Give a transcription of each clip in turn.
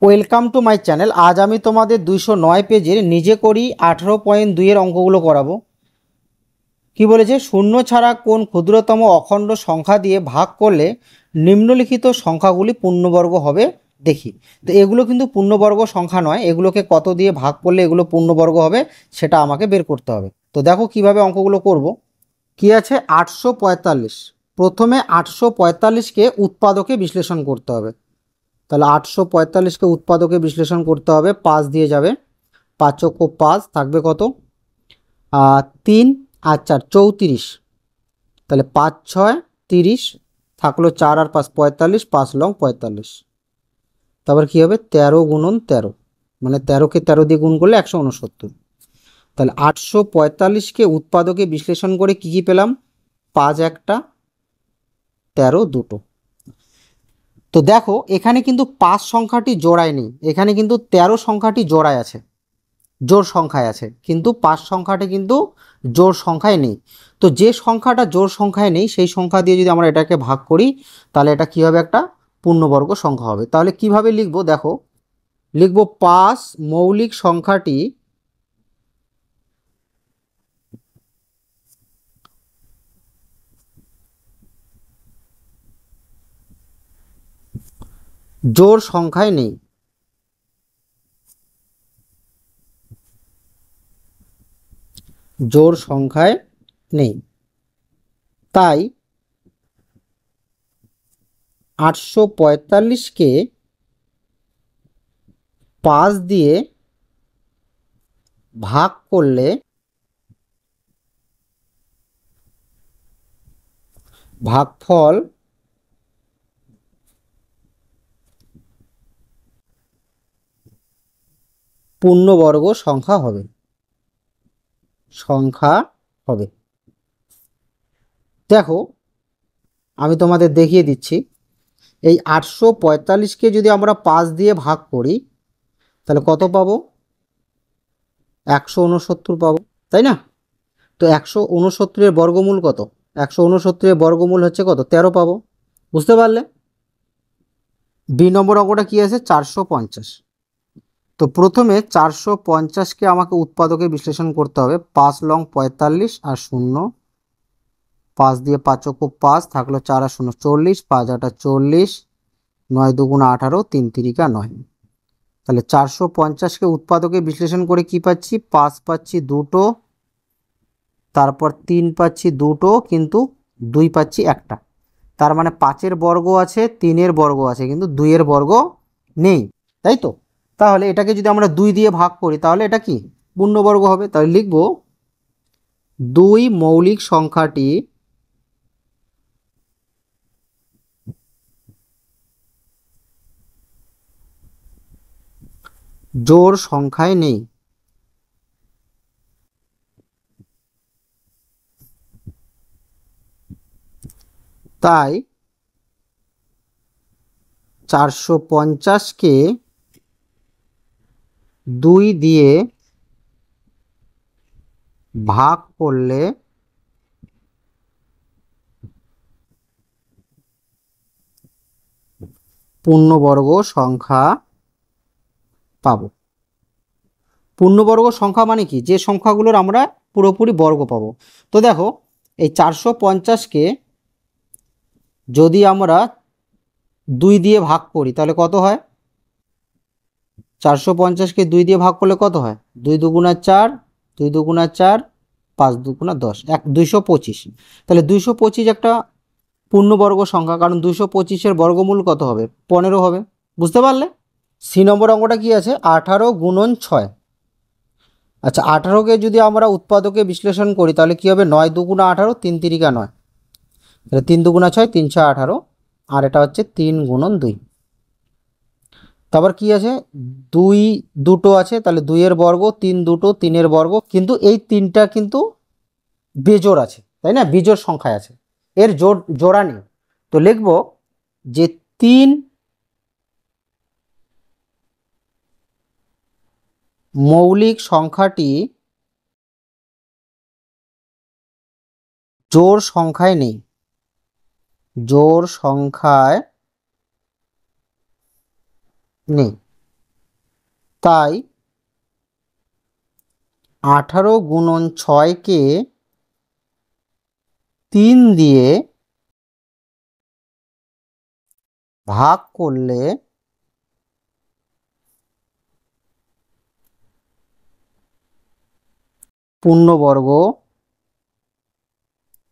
Welcome to my channel. আজ আমি তোমাদের 209 পেজের নিজে করি 18.2 এর অঙ্কগুলো করাবো। কি বলেছে, শূন্য ছাড়া কোন ক্ষুদ্রতম অখণ্ড সংখ্যা দিয়ে ভাগ করলে নিম্নলিখিত সংখ্যাগুলি পূর্ণবর্গ হবে দেখি। তো এগুলো কিন্তু পূর্ণবর্গ সংখ্যা নয়, এগুলোকে কত দিয়ে ভাগ করলে এগুলো পূর্ণবর্গ হবে সেটা আমাকে বের করতে হবে। তো দেখো কিভাবে অঙ্কগুলো করব। কি আছে, 845। প্রথমে 845কে উৎপাদকে বিশ্লেষণ করতে হবে। তাহলে 845কে উৎপাদকে বিশ্লেষণ করতে হবে, 5 দিয়ে যাবে, 5 × 5 থাকবে কত, 3 আর 4 34। তাহলে 5 × 6 30, থাকলো 4 আর 5 45, 5 লং 45। তারপর কী হবে, 13 × 13, মানে 13কে 13 দিয়ে গুণ করলে 169। তাহলে 845কে উৎপাদকে বিশ্লেষণ করে কী কী পেলাম, 5 একটা, 13 দুটো। তো দেখো এখানে কিন্তু 5 সংখ্যাটি জোড়ায় নেই, এখানে কিন্তু 13 সংখ্যাটি জোড়ায় আছে, জোড় সংখ্যায় আছে, কিন্তু 5 সংখ্যাটি কিন্তু জোড় সংখ্যায় নেই। তো যে সংখ্যাটা জোড় সংখ্যায় নেই সেই সংখ্যা দিয়ে যদি আমরা এটাকে ভাগ করি তাহলে এটা কী হবে, একটা পূর্ণবর্গ সংখ্যা হবে। তাহলে কিভাবে লিখবো, দেখো লিখবো 5 মৌলিক সংখ্যাটি জোড় সংখ্যায় নেই। জোড় সংখ্যায় নেই, তাই 845কে 5 দিয়ে ভাগ করলে ভাগফল পূর্ণবর্গ সংখ্যা হবে, দেখো আমি তোমাদের দেখিয়ে দিচ্ছি। এই 845কে যদি আমরা 5 দিয়ে ভাগ করি তাহলে কত পাবো, 169 পাবো, তাই না? তো 169-এর বর্গমূল কত, 169-এর বর্গমূল হচ্ছে কত, 13 পাবো। বুঝতে পারলে? বি নম্বর অঙ্কটা কি আছে, 450। তো প্রথমে 450কে আমাকে উৎপাদকে বিশ্লেষণ করতে হবে। 5 লং 45 আর 0, 5 দিয়ে 5 × 5 থাকলো 4 আর 0 40, 5 × 8 40, 9 × 2 = 18, 3 × 3 = 9। তাহলে 450কে উৎপাদকে বিশ্লেষণ করে কি পাচ্ছি, 5 পাচ্ছি দুটো, তারপর 3 পাচ্ছি দুটো, কিন্তু 2 পাচ্ছি একটা। তার মানে 5-এর বর্গ আছে, 3-এর বর্গ আছে, কিন্তু 2-এর বর্গ নেই, তাই তো? তাহলে এটাকে যদি আমরা 2 দিয়ে ভাগ করি তাহলে এটা কি পূর্ণবর্গ হবে। তাহলে লিখব 2 মৌলিক সংখ্যাটি জোড় সংখ্যায় নেই। তাই 450কে 2 দিয়ে ভাগ করলে পূর্ণবর্গ সংখ্যা পাবো। পূর্ণবর্গ সংখ্যা মানে কি, যে সংখ্যাগুলোর আমরা পুরোপুরি বর্গ পাবো। তো দেখো এই 450কে যদি আমরা 2 দিয়ে ভাগ করি তাহলে কত হয়, 450কে 2 দিয়ে ভাগ করলে কত হয়, 2 × 2 = 4, 2 × 2 = 4, 5 × 2 = 10, 225। তাহলে 225 একটা পূর্ণবর্গ সংখ্যা, কারণ 225-এর বর্গমূল কত হবে, 15 হবে। বুঝতে পারলে? সি নম্বর অঙ্কটা কি আছে, 18 × 6। আচ্ছা, 18কে যদি আমরা উৎপাদকে বিশ্লেষণ করি তাহলে কি হবে, 9 × 2 = 18, 3 × 3 = 9, তাহলে 3 × 2 = 6, 3 × 6 = 18, আর এটা হচ্ছে 3 × 2। তারপর কি আছে, 2 দুটো আছে, তাহলে 2-এর বর্গ, 3 দুটো, 3-এর বর্গ, কিন্তু এই 3টা কিন্তু বেজোড় আছে, তাই না? বিজোড় সংখ্যায় আছে, এর জোড়া নেই। তো লিখব যে 3 মৌলিক সংখ্যাটি জোড় সংখ্যায় নেই, জোড় সংখ্যায় নেই। তাই 18 গুণন 6-কে 3 দিয়ে ভাগ করলে পূর্ণবর্গ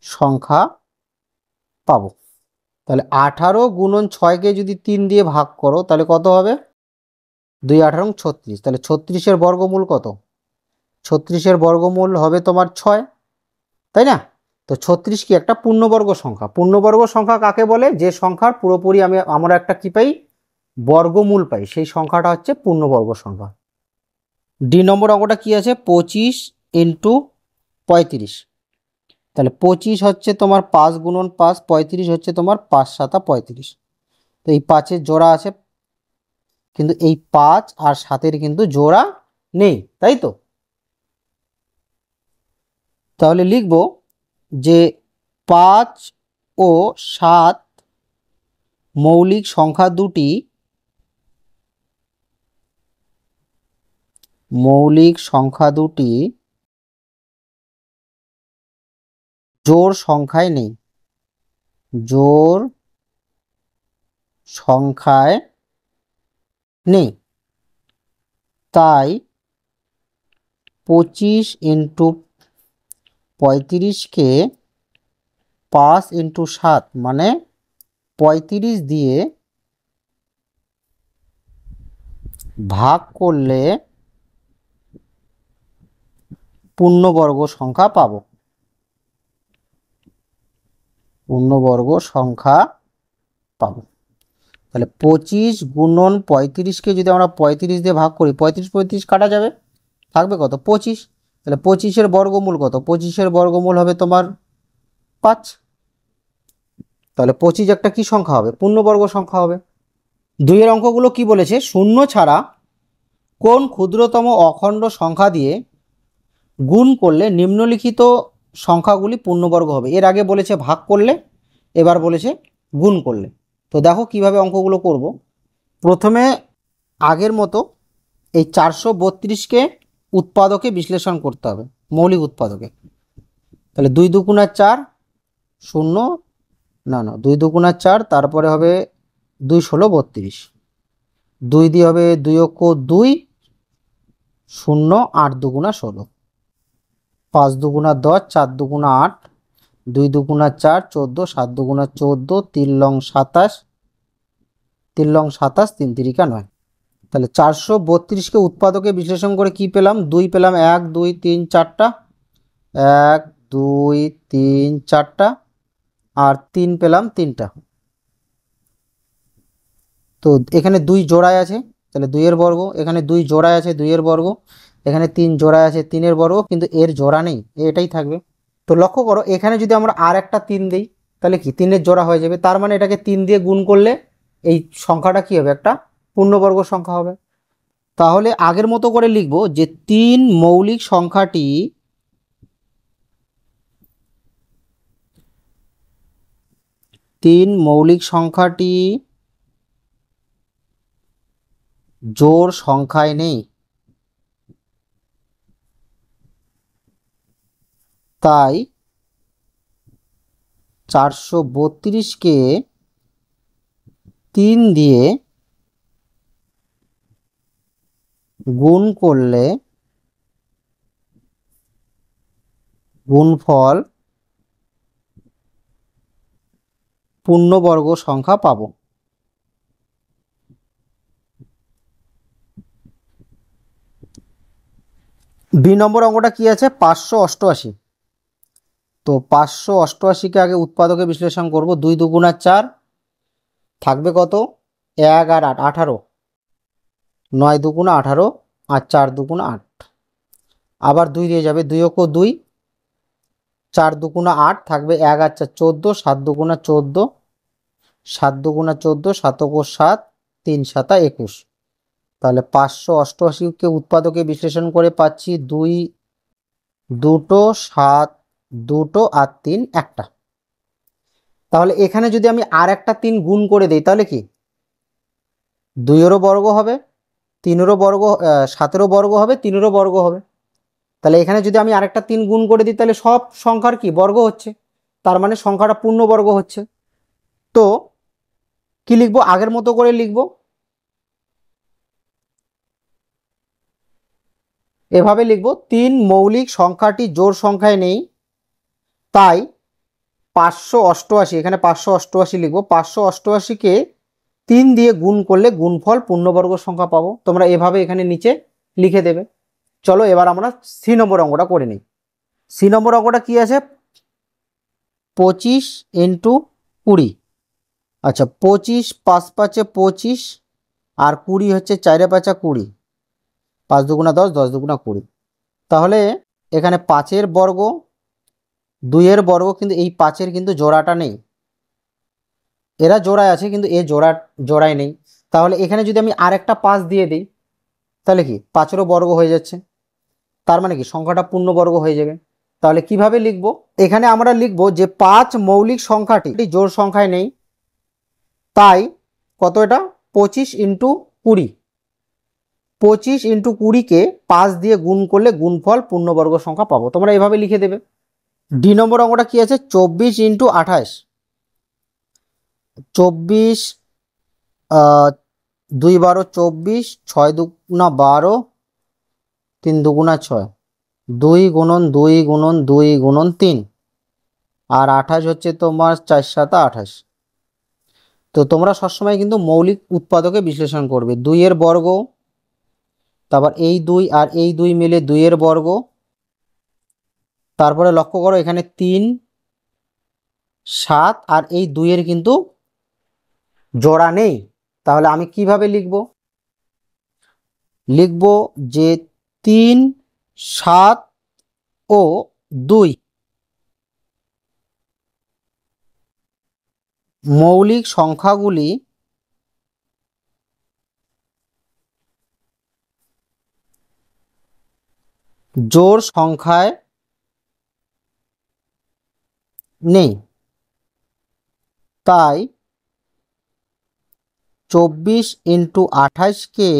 সংখ্যা পাবো। তাহলে 18 গুণন 6-কে যদি 3 দিয়ে ভাগ করো তাহলে কত হবে? 2 18 36। তাহলে 36-এর বর্গমূল কত? 36-এর বর্গমূল হবে তোমার 6, তাই না? তো 36 কি একটা পূর্ণবর্গ সংখ্যা। পূর্ণবর্গ সংখ্যা কাকে বলে? যে সংখ্যার পুরোপুরি আমরা একটা কি পাই? বর্গমূল পাই, সেই সংখ্যাটা হচ্ছে পূর্ণবর্গ সংখ্যা। ডি নম্বর অঙ্কটা কি আছে? 25 ইন্টু 35। তাহলে 25 হচ্ছে তোমার 5 গুণন 5, 35 হচ্ছে তোমার 5 7 35। তো এই 5-এর জোড়া আছে, কিন্তু এই 5 আর 7-এর কিন্তু জোড়া নেই, তাই তো? তাহলে লিখব যে 5 ও 7 মৌলিক সংখ্যা দুটি জোড় সংখ্যায় নেই। জোড় সংখ্যায় নেই। তাই 25 ইন্টু 35-কে 5 ইন্টু 7 মানে 35 দিয়ে ভাগ করলে পূর্ণবর্গ সংখ্যা পাবো। পূর্ণবর্গ সংখ্যা পাবো। তাহলে 25 গুণন 35-কে যদি আমরা 35 দিয়ে ভাগ করি, 35 35 কাটা যাবে, থাকবে কত? 25। তাহলে 25-এর বর্গমূল কত? 25-এর বর্গমূল হবে তোমার 5। তাহলে 25 একটা কি সংখ্যা হবে? পূর্ণবর্গ সংখ্যা হবে। 2-এর অঙ্কগুলো কি বলেছে? শূন্য ছাড়া কোন ক্ষুদ্রতম অখণ্ড সংখ্যা দিয়ে গুণ করলে নিম্নলিখিত সংখ্যাগুলি পূর্ণবর্গ হবে। এর আগে বলেছে ভাগ করলে, এবার বলেছে গুণ করলে। তো দেখো কিভাবে অঙ্কগুলো করব। প্রথমে আগের মতো এই 432-কে উৎপাদকে বিশ্লেষণ করতে হবে, মৌলিক উৎপাদকে। তাহলে 2 2 4 শূন্য, না 2 2 4, তারপরে হবে 2 16 32, 2 দিয়ে হবে 2 অক্ষ 2 0, 8 2 16, 5 2 10, 4 2 8, 2 2 4 14, 7 2 14, 3 লং 27, 3 লং 27, 3 3 9। তাহলে 432-কে উৎপাদকে বিশ্লেষণ করে কি পেলাম? 2 পেলাম 1 2 3 4টা, 1 2 3 4টা, আর 3 পেলাম 3টা। তো এখানে 2 জোড়ায় আছে, তাহলে 2-এর বর্গ। এখানে 2 জোড়ায় আছে, 2-এর বর্গ। এখানে 3 জোড়ায় আছে, 3-এর বর্গ, কিন্তু এর জোড়া নেই, এটাই থাকবে। তো লক্ষ্য করো, এখানে যদি আমরা আর একটা 3 দিই তাহলে কি 3-এর জোড়া হয়ে যাবে। তার মানে এটাকে 3 দিয়ে গুণ করলে এই সংখ্যাটা কি হবে? একটা পূর্ণবর্গ সংখ্যা হবে। তাহলে আগের মতো করে লিখব যে 3 মৌলিক সংখ্যাটি জোড় সংখ্যায় নেই। তাই 432-কে 3 দিয়ে গুণ করলে গুণফল পূর্ণবর্গ সংখ্যা পাবো। বি নম্বর অঙ্কটা কি আছে? 588। তো 588-কে আগে উৎপাদকে বিশ্লেষণ করব। 2 2 4 থাকবে কত? 1 আর 8 18, 9 2 18, আর 4 2 8। আবার 2 দিয়ে যাবে, 2 অক্ষ 2, 4 2 8 থাকবে, 1 আর 4 14, 7 2 14, 7 2 14, 7 অক্ষ 7, 3 7 21। তাহলে 588-কে উৎপাদকে বিশ্লেষণ করে পাচ্ছি 2 দুটো, 7 দুটো, আর 3 একটা। তাহলে এখানে যদি আমি আর একটা 3 গুণ করে দিই তাহলে কি 2-এরও বর্গ হবে, তিনেরও বর্গ 7-এরও বর্গ হবে, 3-এরও বর্গ হবে। তাহলে এখানে যদি আমি আরেকটা 3 গুণ করে দিই তাহলে সব সংখ্যার কি বর্গ হচ্ছে, তার মানে সংখ্যাটা পূর্ণবর্গ হচ্ছে। তো কি লিখবো, আগের মতো করে লিখবো, এভাবে লিখবো 3 মৌলিক সংখ্যাটি জোড় সংখ্যায় নেই, তাই 588, এখানে 588 লিখবো, 588কে 3 দিয়ে গুণ করলে গুণফল পূর্ণবর্গ সংখ্যা পাবো। তোমরা এভাবে এখানে নিচে লিখে দেবে। চলো এবার আমরা সি নম্বর অঙ্কটা করে নিই। সি নম্বর অঙ্কটা কি আছে, 25 ইন্টু 20। আচ্ছা, 25 5 5 25 আর 20 হচ্ছে 4 5 20, 5 দুগুণা 10, 10 দুগুণা 20। তাহলে এখানে 5-এর বর্গ, 2-এর বর্গ, কিন্তু এই 5-এর কিন্তু জোড়াটা নেই, এরা জোড়ায় আছে কিন্তু এ জোড়ায় নেই। তাহলে এখানে যদি আমি আরেকটা 5 দিয়ে দিই তাহলে কি 5-এরও বর্গ হয়ে যাচ্ছে, তার মানে কি সংখ্যাটা পূর্ণবর্গ হয়ে যাবে। তাহলে কিভাবে লিখব, এখানে আমরা লিখব যে 5 মৌলিক সংখ্যাটি জোড় সংখ্যায় নেই, তাই কত, এটা 25 ইন্টু 20, 25 ইন্টু 20কে 5 দিয়ে গুণ করলে গুণফল পূর্ণবর্গ সংখ্যা পাবো। তোমরা এভাবে লিখে দেবে। ডি নম্বর অঙ্কটা কি আছে, 24 ইন্টু 28। 24 2 12 24, 6 দুগুণা 12, 3 দুগুণা 6, 2 গুণন 2 গুণন 2 গুণন 3, আর 28 হচ্ছে তোমার 4 7 28। তো তোমরা সবসময় কিন্তু মৌলিক উৎপাদকে বিশ্লেষণ করবে, 2-এর বর্গ, তারপর এই 2 আর এই 2 মিলে 2-এর বর্গ, তারপরে লক্ষ্য করো এখানে 3 7 আর এই 2-এর কিন্তু জোড়া নেই। তাহলে আমি কিভাবে লিখব, লিখব যে 3 7 ও 2 মৌলিক সংখ্যাগুলি জোড় সংখ্যায় নেই, তাই 24 ইন্টু 28কে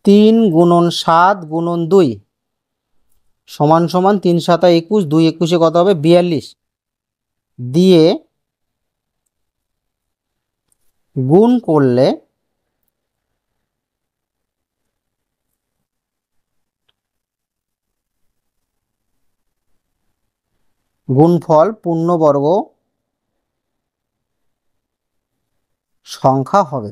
3 গুণন 7 গুণন 2 সমান সমান 3 7 21, 2 21 কত হবে 42 দিয়ে গুণ করলে গুণফল পূর্ণবর্গ সংখ্যা হবে।